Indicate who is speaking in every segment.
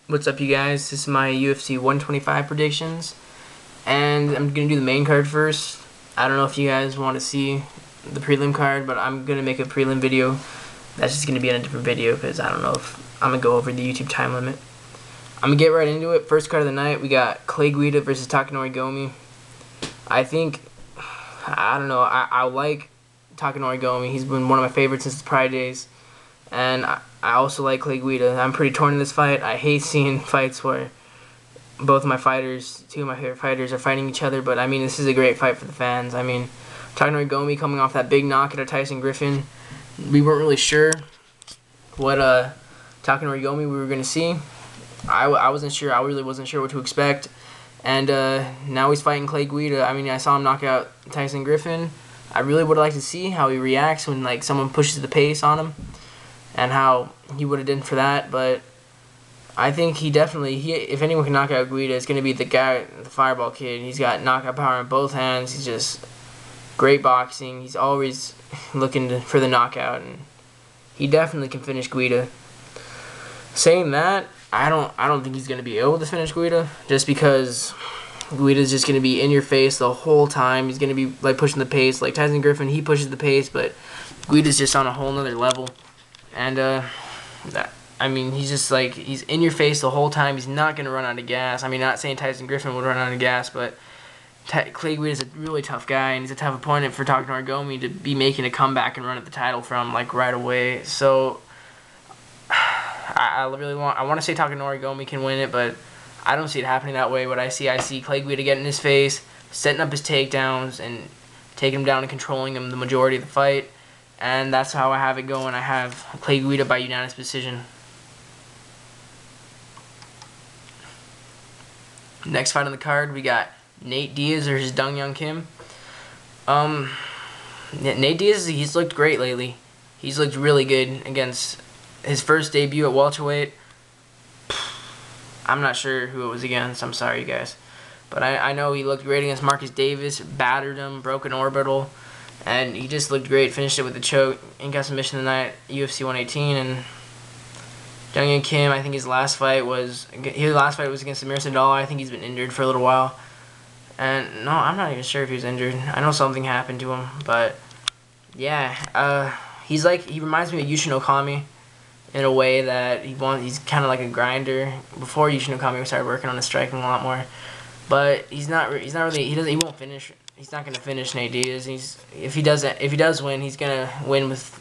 Speaker 1: What's up, you guys? This is my UFC 125 predictions, and I'm gonna do the main card first. I don't know if you guys want to see the prelim card, but I'm gonna make a prelim video. That's just gonna be in a different video because I don't know if I'm gonna go over the YouTube time limit. I'm gonna get right into it. First card of the night, we got Clay Guida versus Takanori Gomi. I don't know. I like Takanori Gomi. He's been one of my favorites since the Pride days. And I also like Clay Guida. I'm pretty torn in this fight. I hate seeing fights where both of my fighters, two of my favorite fighters, are fighting each other. But, I mean, this is a great fight for the fans. I mean, Takanori Gomi coming off that big knockout of Tyson Griffin. We weren't really sure what Takanori Gomi we were going to see. I wasn't sure. I really wasn't sure what to expect. And now he's fighting Clay Guida. I mean, I saw him knock out Tyson Griffin. I really would like to see how he reacts when like someone pushes the pace on him, and how he would have done for that. But I think if anyone can knock out Guida, it's going to be the guy, the Fireball Kid. He's got knockout power in both hands. He's just great boxing. He's always looking for the knockout, and he definitely can finish Guida. Saying that, I don't think he's going to be able to finish Guida, just because Guida's just going to be in your face the whole time. He's going to be like pushing the pace. Like Tyson Griffin, he pushes the pace, but Guida's just on a whole nother level. And I mean, he's just like, he's in your face the whole time. He's not going to run out of gas. I mean, not saying Tyson Griffin would run out of gas, but Clay Guida is a really tough guy, and he's a tough opponent for Takanori Gomi to be making a comeback and run at the title from like right away. So I want to say Takanori Gomi can win it, but I don't see it happening that way. What I see Clay Guida getting in his face, setting up his takedowns, and taking him down and controlling him the majority of the fight. And that's how I have it going. I have Clay Guida by unanimous decision. Next fight on the card, we got Nate Diaz versus Dong Hyun Kim. Nate Diaz, he's looked great lately. He's looked really good against his first debut at welterweight. I'm not sure who it was against. I'm sorry, you guys. But I know he looked great against Marcus Davis, battered him, broke an orbital. And he just looked great, finished it with a choke, and got submission tonight, UFC 118. And Dong Hyun Kim, I think his last fight was against Amir Sadal. I think he's been injured for a little while. And no, I'm not even sure if he was injured. I know something happened to him, but yeah, he reminds me of Yushin Okami in a way that he's kind of like a grinder. Before Yushin Okami started working on his striking a lot more, but he won't finish. He's not going to finish Nate Diaz. If he does win, he's going to win with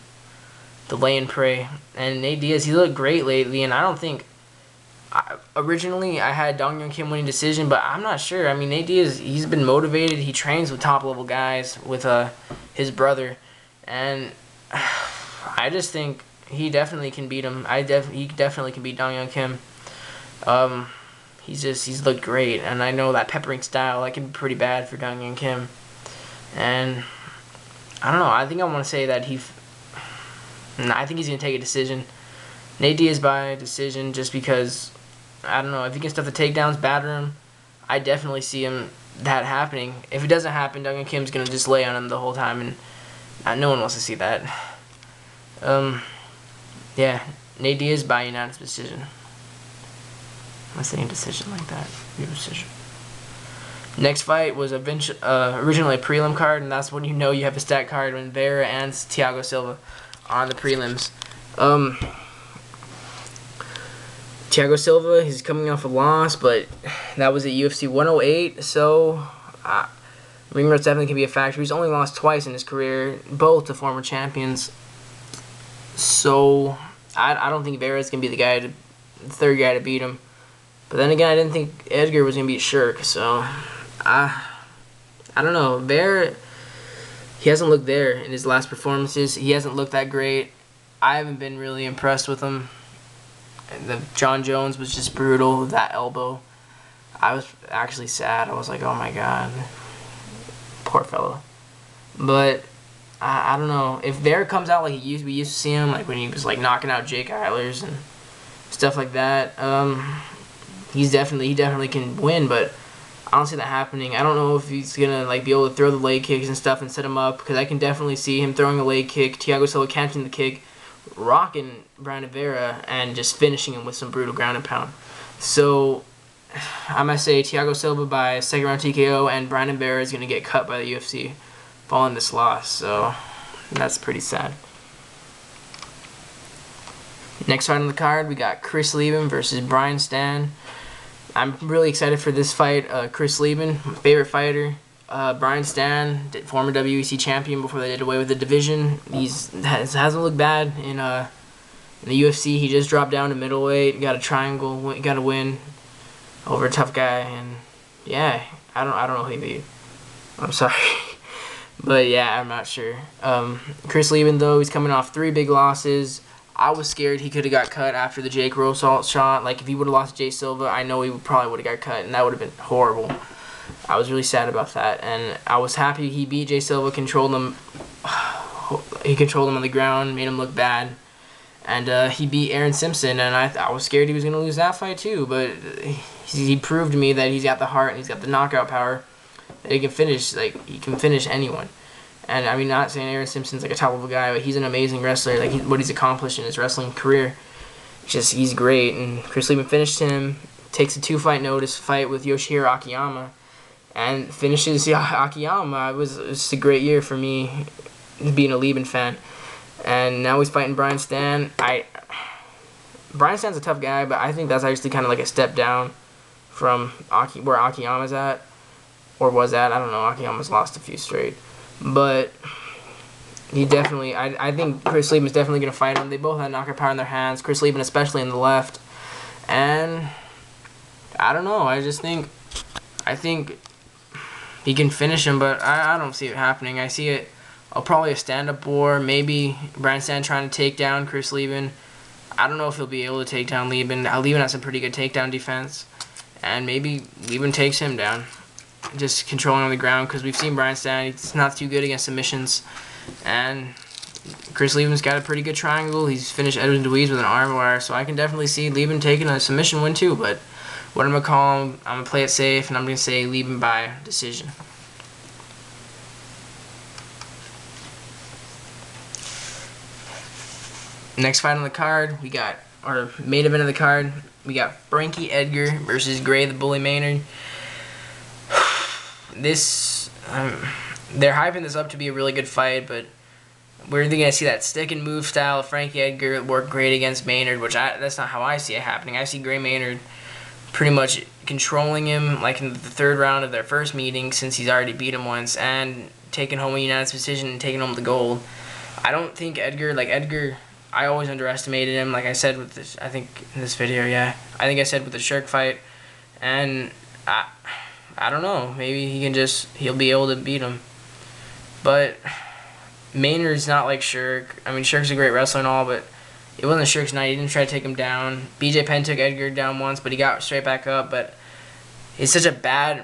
Speaker 1: the lay and pray. And Nate Diaz, he looked great lately, and I don't think... originally, I had Dong Hyun Kim winning decision, but I'm not sure. I mean, Nate Diaz, he's been motivated. He trains with top-level guys, with his brother. And I just think he definitely can beat him. He definitely can beat Dong Hyun Kim. He's looked great, and I know that peppering style that can be pretty bad for Dong Hyun Kim. And I don't know. I think I want to say that I think he's gonna take a decision. Nate Diaz by decision, just because I don't know if he can stuff the takedowns, batter him. I definitely see that happening. If it doesn't happen, Dong Hyun Kim's gonna just lay on him the whole time, and no one wants to see that. Yeah, Nate Diaz by unanimous decision. I'm saying decision like that. Your decision. Next fight was originally a prelim card, and that's when you know you have a stat card when Vera and Thiago Silva on the prelims. Thiago Silva, he's coming off a loss, but that was at UFC 108, so ring rust definitely can be a factor. He's only lost twice in his career, both to former champions. So I don't think Vera is going to be the third guy to beat him. But then again, I didn't think Edgar was going to beat Shirk, so I don't know. Vera, he hasn't looked there in his last performances. He hasn't looked that great. I haven't been really impressed with him. The John Jones was just brutal, that elbow. I was actually sad. I was like, oh my god, poor fellow. But I don't know. If Vera comes out like we used to see him, like when he was like knocking out Jake Eilers and stuff like that, he definitely can win, but I don't see that happening. I don't know if he's gonna like be able to throw the leg kicks and stuff and set him up, because I can definitely see him throwing a leg kick, Thiago Silva catching the kick, rocking Brian Rivera and just finishing him with some brutal ground and pound. So I'm going to say Thiago Silva by second round TKO, and Brian Rivera is going to get cut by the UFC following this loss. So that's pretty sad. Next fight on the card, we got Chris Lieben versus Brian Stann. I'm really excited for this fight. Chris Lieben, my favorite fighter. Brian Stann, former WEC champion before they did away with the division. Hasn't looked bad in the UFC. He just dropped down to middleweight, got a triangle, got a win over a tough guy, and yeah, I don't know who he beat. I'm sorry. But yeah, I'm not sure. Chris Lieben, though, he's coming off 3 big losses. I was scared he could have got cut after the Jake Rosalt shot. Like, if he would have lost to Jay Silva, I know he probably would have got cut, and that would have been horrible. I was really sad about that, and I was happy he beat Jay Silva, controlled him. He controlled him on the ground, made him look bad, and he beat Aaron Simpson, and I was scared he was going to lose that fight too, but he proved to me that he's got the heart and he's got the knockout power, that he can finish anyone. And I mean, not saying Aaron Simpson's like a top level guy, but he's an amazing wrestler. Like what he's accomplished in his wrestling career, he's great. And Chris Lieben finished him, takes a 2-fight notice fight with Yoshihiro Akiyama, and finishes Akiyama. It was just a great year for me, being a Lieben fan. And now he's fighting Brian Stann. Brian Stann's a tough guy, but I think that's actually kind of like a step down from where Akiyama's at, or was at. I don't know. Akiyama's lost a few straight. But he definitely, I think Chris Lieben's definitely going to fight him. They both have knockout power in their hands, Chris Lieben especially in the left. And I don't know, I think he can finish him, but I don't see it happening. I see it, probably a stand-up war, maybe Brian Stann trying to take down Chris Lieben. I don't know if he'll be able to take down Lieben. Lieben has some pretty good takedown defense, and maybe Lieben takes him down. Just controlling on the ground, because we've seen Brian Stann, he's not too good against submissions, and Chris Lieben's got a pretty good triangle. He's finished Edwin Deweese with an arm wire, so I can definitely see Lieben taking a submission win too, but what I'm going to call him, I'm going to play it safe, and I'm going to say Lieben by decision. Next fight on the card, our main event of the card, we got Frankie Edgar versus Gray the Bully Maynard. They're hyping this up to be a really good fight, but we're either going to see that stick and move style of Frankie Edgar work great against Maynard, which that's not how I see it happening. I see Gray Maynard pretty much controlling him like in the 3rd round of their first meeting, since he's already beat him once, and taking home a unanimous decision and taking home the gold. I don't think Edgar, I always underestimated him, like I said with this, I think in this video, yeah. I think I said with the Shirk fight, and I don't know, maybe he'll be able to beat him. But Maynard's not like Shirk. I mean, Shirk's a great wrestler and all, but it wasn't Shirk's night. He didn't try to take him down. BJ Penn took Edgar down once, but he got straight back up. But it's just a bad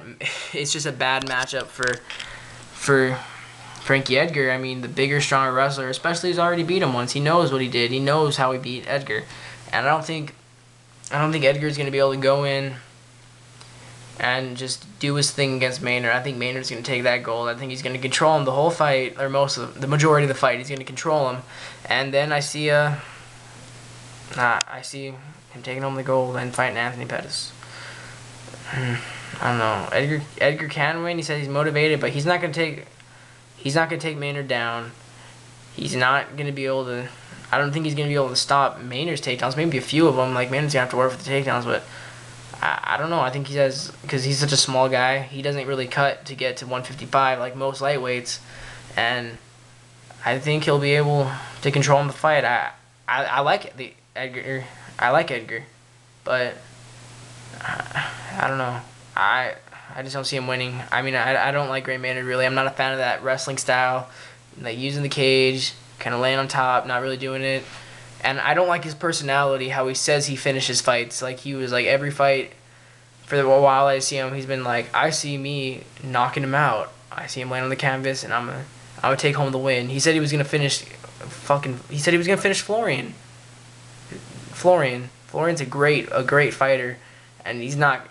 Speaker 1: matchup for Frankie Edgar. I mean, the bigger, stronger wrestler, especially, he's already beat him once. He knows what he did. He knows how he beat Edgar, and I don't think Edgar's gonna be able to go in and just do his thing against Maynard. I think Maynard's going to take that gold. I think he's going to control him the whole fight, or the majority of the fight. He's going to control him, and then I see him taking home the gold and fighting Anthony Pettis. I don't know. Edgar can win. He says he's motivated, but he's not going to take Maynard down. He's not going to be able to. I don't think he's going to be able to stop Maynard's takedowns. Maybe a few of them. Like, Maynard's going to have to work for the takedowns, but I don't know. I think because he's such a small guy, he doesn't really cut to get to 155 like most lightweights, and I think he'll be able to control him the fight. I like Edgar. I like Edgar, but I don't know. I just don't see him winning. I mean, I don't like Gray Maynard really. I'm not a fan of that wrestling style, like using the cage, kind of laying on top, not really doing it. And I don't like his personality, how he says he finishes fights. Like, he was like, every fight for a while I see him, he's been like, I see me knocking him out. I see him laying on the canvas, and I'm gonna take home the win. He said he was gonna finish Florian. Florian's a great fighter, and he's not.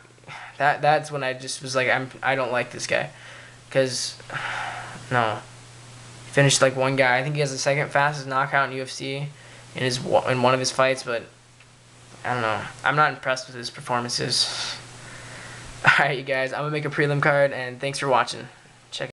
Speaker 1: That's when I just was like, I don't like this guy, because no, he finished like one guy. I think he has the 2nd fastest knockout in UFC. in one of his fights, but I don't know. I'm not impressed with his performances. Alright, you guys, I'm gonna make a prelim card, and thanks for watching.